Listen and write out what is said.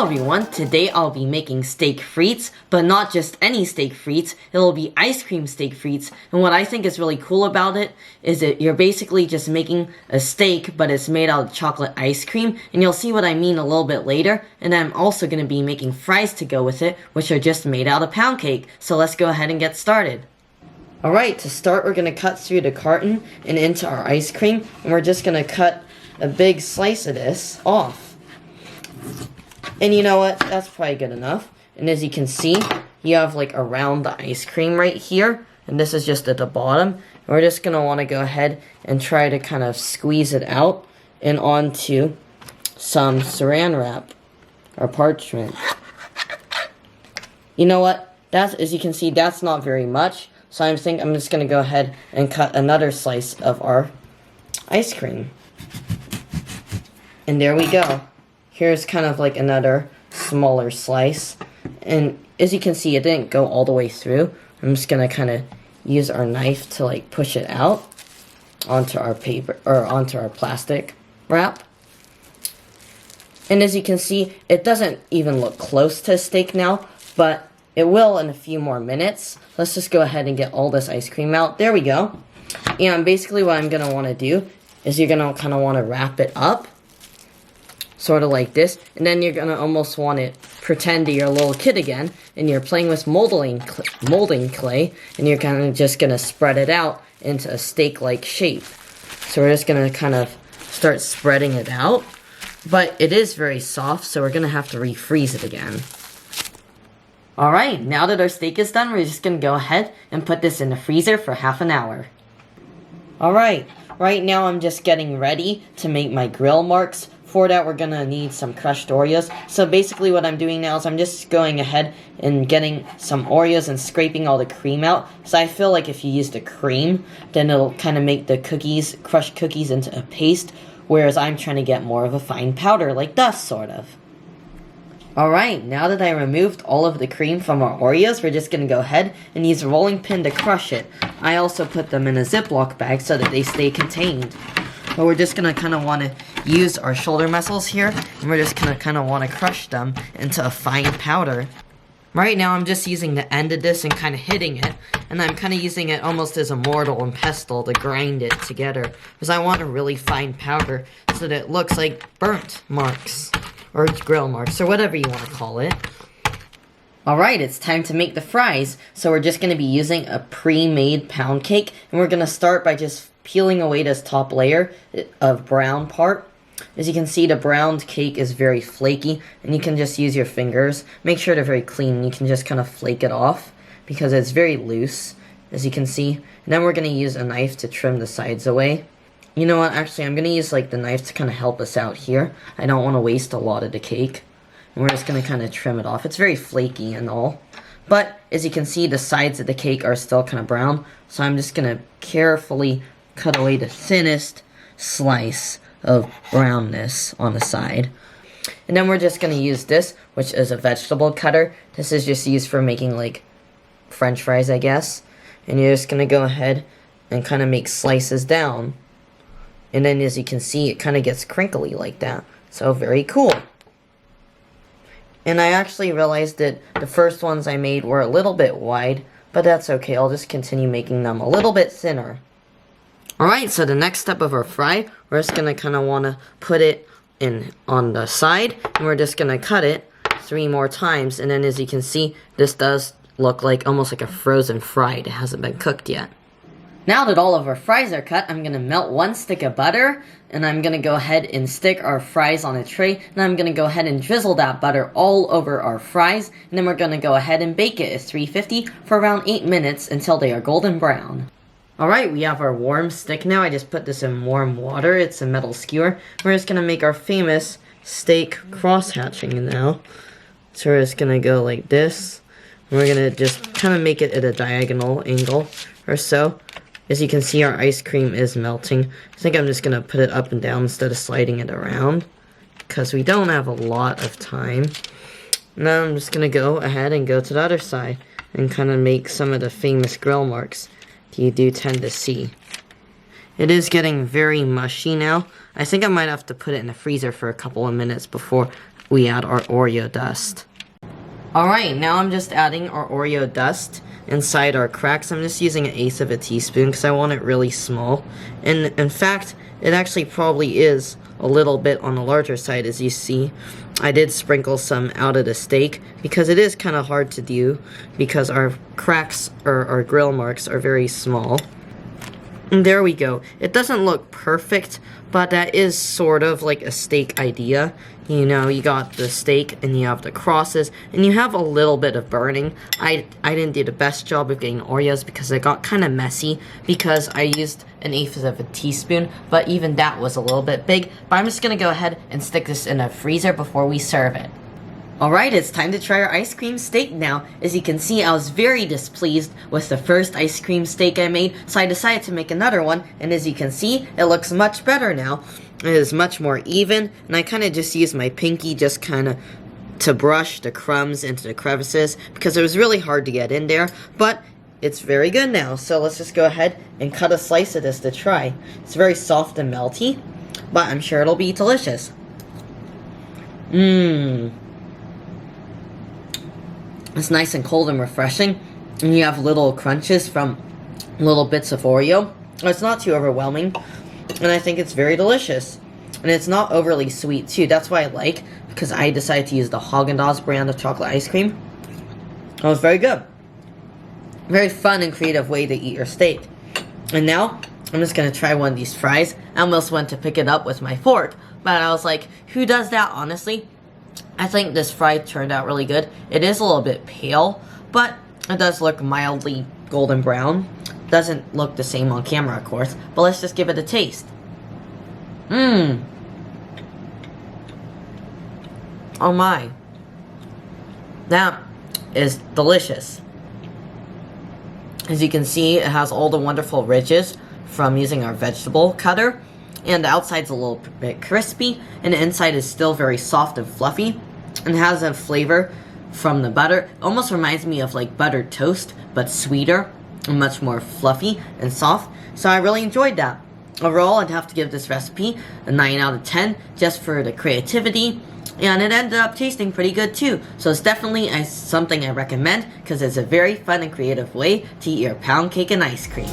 Hello everyone, today I'll be making steak frites, but not just any steak frites, it'll be ice cream steak frites, and what I think is really cool about it is that you're basically just making a steak, but it's made out of chocolate ice cream, and you'll see what I mean a little bit later, and I'm also going to be making fries to go with it, which are just made out of pound cake, so let's go ahead and get started. Alright, to start we're going to cut through the carton and into our ice cream, and we're just going to cut a big slice of this off. And you know what? That's probably good enough. And as you can see, you have like around the ice cream right here. And this is just at the bottom. And we're just going to want to go ahead and try to kind of squeeze it out and onto some saran wrap or parchment. You know what? That's, as you can see, that's not very much. So I'm just going to go ahead and cut another slice of our ice cream. And there we go. Here's kind of like another smaller slice. And as you can see, it didn't go all the way through. I'm just going to kind of use our knife to like push it out onto our paper or onto our plastic wrap. And as you can see, it doesn't even look close to a steak now, but it will in a few more minutes. Let's just go ahead and get all this ice cream out. There we go. And basically what I'm going to want to do is you're going to kind of want to wrap it up. Sort of like this, and then you're gonna almost want to pretend that you're a little kid again, and you're playing with molding clay, and you're kind of just gonna spread it out into a steak-like shape. So we're just gonna kind of start spreading it out, but it is very soft, so we're gonna have to refreeze it again. Alright, now that our steak is done, we're just gonna go ahead and put this in the freezer for half an hour. Alright, right now I'm just getting ready to make my grill marks. For that, we're going to need some crushed Oreos. So basically what I'm doing now is I'm just going ahead and getting some Oreos and scraping all the cream out. So I feel like if you use the cream, then it'll kind of make the crushed cookies into a paste. Whereas I'm trying to get more of a fine powder, like dust, sort of. Alright, now that I removed all of the cream from our Oreos, we're just going to go ahead and use a rolling pin to crush it. I also put them in a Ziploc bag so that they stay contained. But we're just going to kind of want to use our shoulder muscles here, and we're just going to kind of want to crush them into a fine powder. Right now I'm just using the end of this and kind of hitting it, and I'm kind of using it almost as a mortar and pestle to grind it together, because I want a really fine powder so that it looks like burnt marks, or grill marks, or whatever you want to call it. Alright, it's time to make the fries, so we're just going to be using a pre-made pound cake, and we're going to start by just peeling away this top layer of brown part. As you can see, the browned cake is very flaky, and you can just use your fingers. Make sure they're very clean. You can just kind of flake it off because it's very loose, as you can see. And then we're going to use a knife to trim the sides away. You know what, actually, I'm going to use like the knife to kind of help us out here. I don't want to waste a lot of the cake. And we're just going to kind of trim it off. It's very flaky and all. But, as you can see, the sides of the cake are still kind of brown. So I'm just going to carefully cut away the thinnest slice of brownness on the side. And then we're just going to use this, which is a vegetable cutter. This is just used for making like French fries, I guess. And you're just going to go ahead and kind of make slices down. And then as you can see, it kind of gets crinkly like that. So very cool. And I actually realized that the first ones I made were a little bit wide, but that's okay. I'll just continue making them a little bit thinner. Alright, so the next step of our fry, we're just going to kind of want to put it in on the side, and we're just going to cut it 3 more times, and then as you can see, this does look like almost like a frozen fry. It hasn't been cooked yet. Now that all of our fries are cut, I'm going to melt 1 stick of butter, and I'm going to go ahead and stick our fries on a tray, and I'm going to go ahead and drizzle that butter all over our fries, and then we're going to go ahead and bake it at 350 for around 8 minutes until they are golden brown. Alright, we have our warm stick now. I just put this in warm water. It's a metal skewer. We're just going to make our famous steak cross-hatching now. So we're just going to go like this. We're going to just kind of make it at a diagonal angle or so. As you can see, our ice cream is melting. I think I'm just going to put it up and down instead of sliding it around, because we don't have a lot of time. Now I'm just going to go ahead and go to the other side and kind of make some of the famous grill marks you do tend to see. It is getting very mushy now. I think I might have to put it in the freezer for a couple of minutes before we add our Oreo dust. Alright, now I'm just adding our Oreo dust inside our cracks. I'm just using 1/8 of a teaspoon because I want it really small. And in fact, it actually probably is a little bit on the larger side, as you see. I did sprinkle some out of the steak because it is kind of hard to do because our cracks or our grill marks are very small. And there we go. It doesn't look perfect, but that is sort of like a steak idea. You know, you got the steak and you have the crosses and you have a little bit of burning. I didn't do the best job of getting Oreos because it got kind of messy because I used 1/8 of a teaspoon, but even that was a little bit big. But I'm just gonna go ahead and stick this in a freezer before we serve it. Alright, it's time to try our ice cream steak now. As you can see, I was very displeased with the first ice cream steak I made, so I decided to make another one, and as you can see, it looks much better now. It is much more even, and I kind of just used my pinky just kind of to brush the crumbs into the crevices, because it was really hard to get in there, but it's very good now. So let's just go ahead and cut a slice of this to try. It's very soft and melty, but I'm sure it'll be delicious. It's nice and cold and refreshing, and you have little crunches from little bits of Oreo. It's not too overwhelming, and I think it's very delicious. And it's not overly sweet too. That's why I like, because I decided to use the Haagen-Dazs brand of chocolate ice cream. It was very good. Very fun and creative way to eat your steak. And now, I'm just going to try one of these fries. I almost went to pick it up with my fork, but I was like, who does that, honestly? I think this fry turned out really good. It is a little bit pale, but it does look mildly golden brown. Doesn't look the same on camera, of course, but let's just give it a taste. Oh my. That is delicious. As you can see, it has all the wonderful ridges from using our vegetable cutter. And the outside's a little bit crispy, and the inside is still very soft and fluffy, and has a flavor from the butter. It almost reminds me of like buttered toast, but sweeter, and much more fluffy and soft. So I really enjoyed that. Overall, I'd have to give this recipe a 9 out of 10, just for the creativity, and it ended up tasting pretty good too. So it's definitely something I recommend, because it's a very fun and creative way to eat your pound cake and ice cream.